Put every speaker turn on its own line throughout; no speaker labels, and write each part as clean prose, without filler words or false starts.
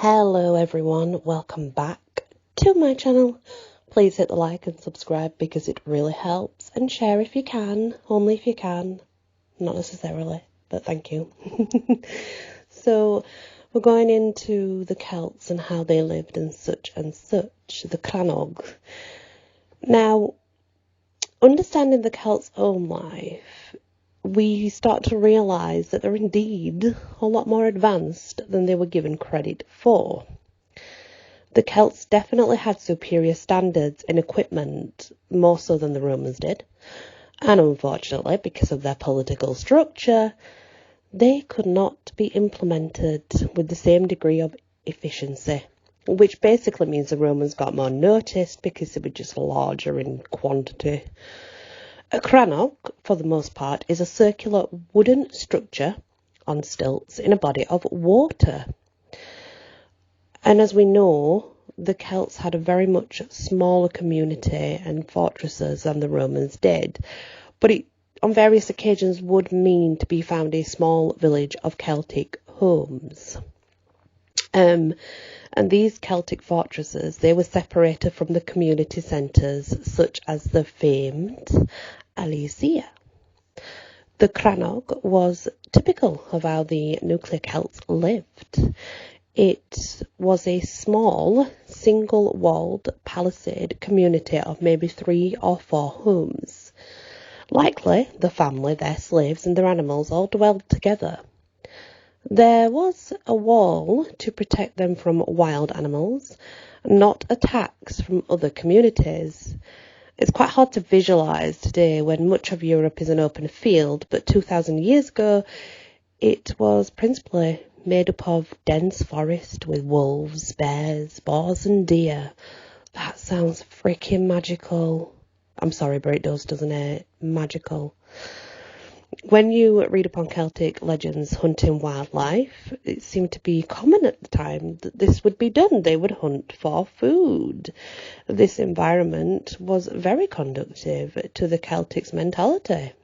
Hello everyone, welcome back to my channel. Please hit the like and subscribe because it really helps, and share if you can, only if you can, not necessarily, but thank you. So we're going into the Celts and how they lived and such, the Crannogs. Now, understanding the Celts' own life, we start to realise that they're indeed a lot more advanced than they were given credit for. The Celts definitely had superior standards in equipment, more so than the Romans did, and unfortunately, because of their political structure, they could not be implemented with the same degree of efficiency, which basically means the Romans got more noticed because they were just larger in quantity. A crannog, for the most part, is a circular wooden structure on stilts in a body of water. And as we know, the Celts had a very much smaller community and fortresses than the Romans did, but it on various occasions would mean to be found a small village of Celtic homes. And these Celtic fortresses, they were separated from the community centres, such as the famed Alesia. The Crannog was typical of how the nuclear Celts lived. It was a small, single-walled palisade community of maybe 3 or 4 homes. Likely, the family, their slaves and their animals all dwelled together. There was a wall to protect them from wild animals, not attacks from other communities. It's quite hard to visualise today when much of Europe is an open field, but 2,000 years ago it was principally made up of dense forest with wolves, bears, boars and deer. That sounds freaking magical. I'm sorry, but it does, doesn't it? Magical. When you read upon Celtic legends hunting wildlife, it seemed to be common at the time that this would be done. They would hunt for food. This environment was very conducive to the Celtics' mentality.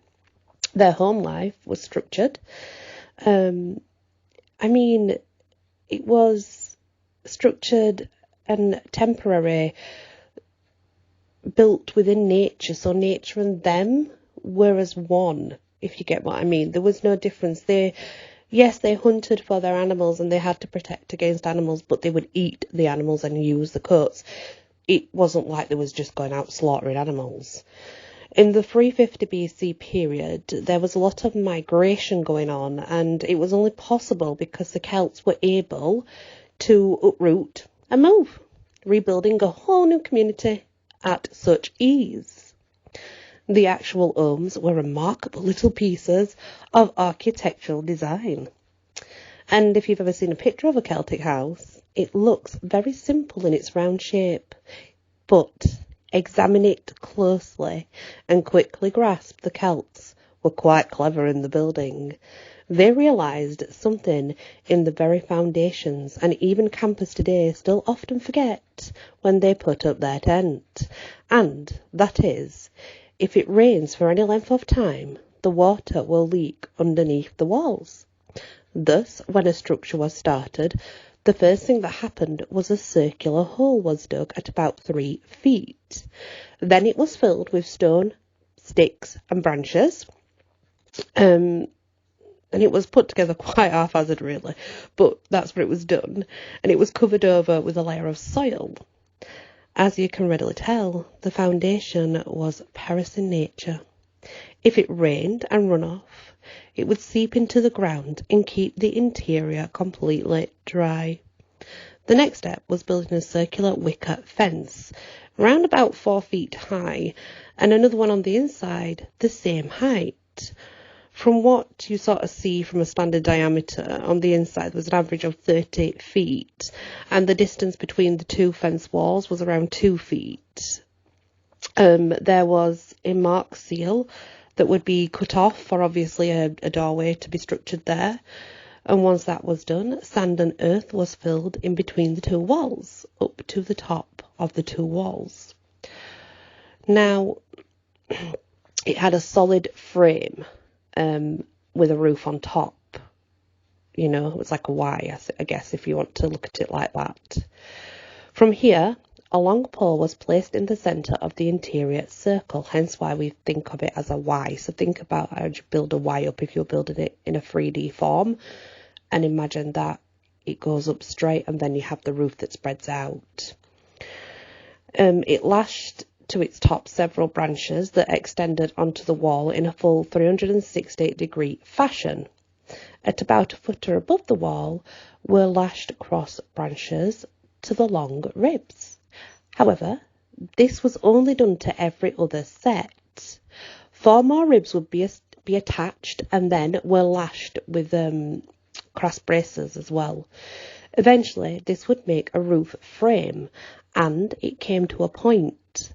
Their home life was structured. It was structured and temporary, built within nature, so nature and them were as one, if you get what I mean. There was no difference. They hunted for their animals and they had to protect against animals, but they would eat the animals and use the coats. It wasn't like they was just going out slaughtering animals. In the 350 BC period, there was a lot of migration going on, and it was only possible because the Celts were able to uproot and move, rebuilding a whole new community at such ease. The actual homes were remarkable little pieces of architectural design. And if you've ever seen a picture of a Celtic house, it looks very simple in its round shape, but examine it closely and quickly grasp the Celts were quite clever in the building. They realised something in the very foundations, and even campers today still often forget when they put up their tent. And that is, if it rains for any length of time, the water will leak underneath the walls. Thus, when a structure was started, the first thing that happened was a circular hole was dug at about 3 feet. Then it was filled with stone, sticks and branches. And it was put together quite haphazard really, but that's what it was done. And it was covered over with a layer of soil. As you can readily tell, the foundation was porous in nature. If it rained and run off, it would seep into the ground and keep the interior completely dry. The next step was building a circular wicker fence, around about 4 feet high, and another one on the inside, the same height. From what you sort of see from a standard diameter on the inside, there was an average of 30 feet, and the distance between the 2 fence walls was around 2 feet. There was a mark seal that would be cut off for obviously a doorway to be structured there. And once that was done, sand and earth was filled in between the 2 walls, up to the top of the 2 walls. Now, it had a solid frame with a roof on top. you know, it was like a Y, I guess, if you want to look at it like that. From here, a long pole was placed in the centre of the interior circle, hence why we think of it as a Y. So think about how you build a Y up if you're building it in a 3D form, and imagine that it goes up straight and then you have the roof that spreads out. It lashed to its top several branches that extended onto the wall in a full 360-degree fashion. At about a foot above the wall were lashed cross branches to the long ribs. However, this was only done to every other set. 4 more ribs would be attached and then were lashed with cross braces as well. Eventually, this would make a roof frame, and it came to a point,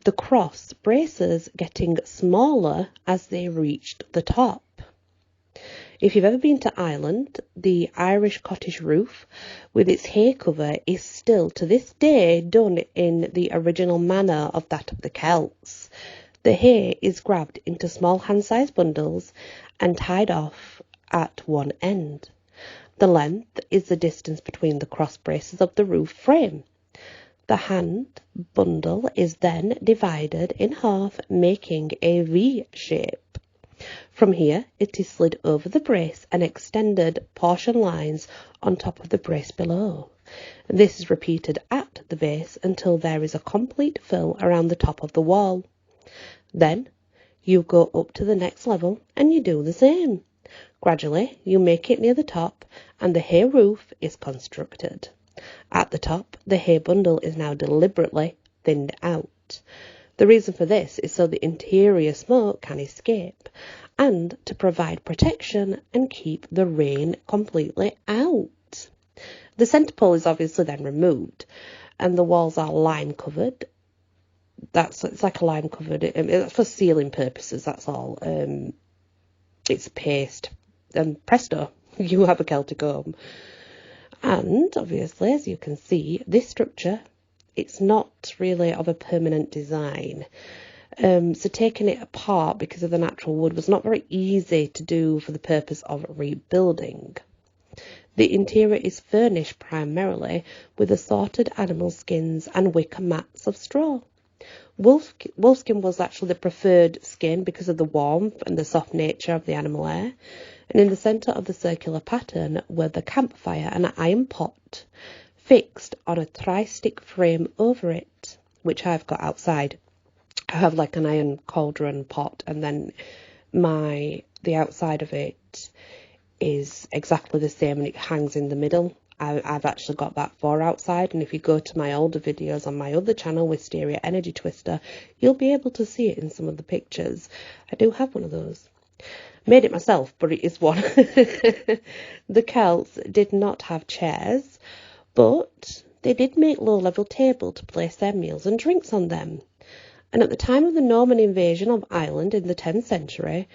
the cross braces getting smaller as they reached the top. If you've ever been to Ireland, the Irish cottage roof with its hay cover is still to this day done in the original manner of that of the Celts. The hay is grabbed into small hand-sized bundles and tied off at one end. The length is the distance between the cross braces of the roof frame. The hand bundle is then divided in half, making a V shape. From here, it is slid over the brace and extended portion lines on top of the brace below. This is repeated at the base until there is a complete fill around the top of the wall. Then, you go up to the next level and you do the same. Gradually, you make it near the top and the hay roof is constructed. At the top, the hay bundle is now deliberately thinned out. The reason for this is so the interior smoke can escape and to provide protection and keep the rain completely out. The centre pole is obviously then removed and the walls are lime covered. It's like a lime covered, it's for sealing purposes, that's all. It's paste and presto, you have a Celtic home. And obviously, as you can see, this structure, it's not really of a permanent design. So taking it apart because of the natural wood was not very easy to do for the purpose of rebuilding. The interior is furnished primarily with assorted animal skins and wicker mats of straw. Wolfskin was actually the preferred skin because of the warmth and the soft nature of the animal hair. And in the centre of the circular pattern were the campfire and an iron pot fixed on a tri-stick frame over it, which I've got outside. I have like an iron cauldron pot, and then the outside of it is exactly the same and it hangs in the middle. I've actually got that for outside, and if you go to my older videos on my other channel, Wisteria Energy Twister, you'll be able to see it in some of the pictures. I do have one of those. Made it myself, but it is one. The Celts did not have chairs, but they did make low-level table to place their meals and drinks on them. And at the time of the Norman invasion of Ireland in the 10th century,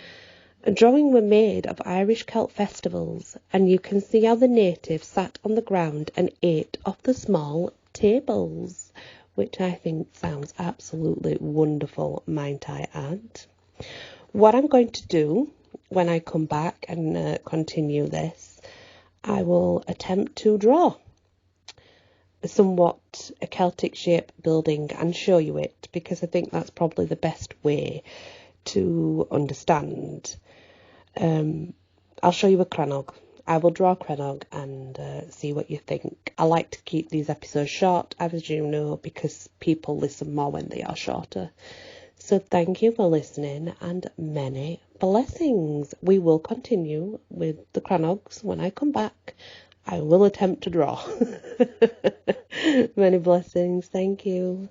a drawing were made of Irish Celt festivals, and you can see how the natives sat on the ground and ate off the small tables, which I think sounds absolutely wonderful, might I add. What I'm going to do when I come back and continue this, I will attempt to draw somewhat a Celtic shape building and show you it, because I think that's probably the best way to understand. I'll show you a Crannog. I will draw a Crannog and see what you think. I like to keep these episodes short, as you know, because people listen more when they are shorter. So thank you for listening and many blessings. We will continue with the Crannogs when I come back. I will attempt to draw. Many blessings. Thank you.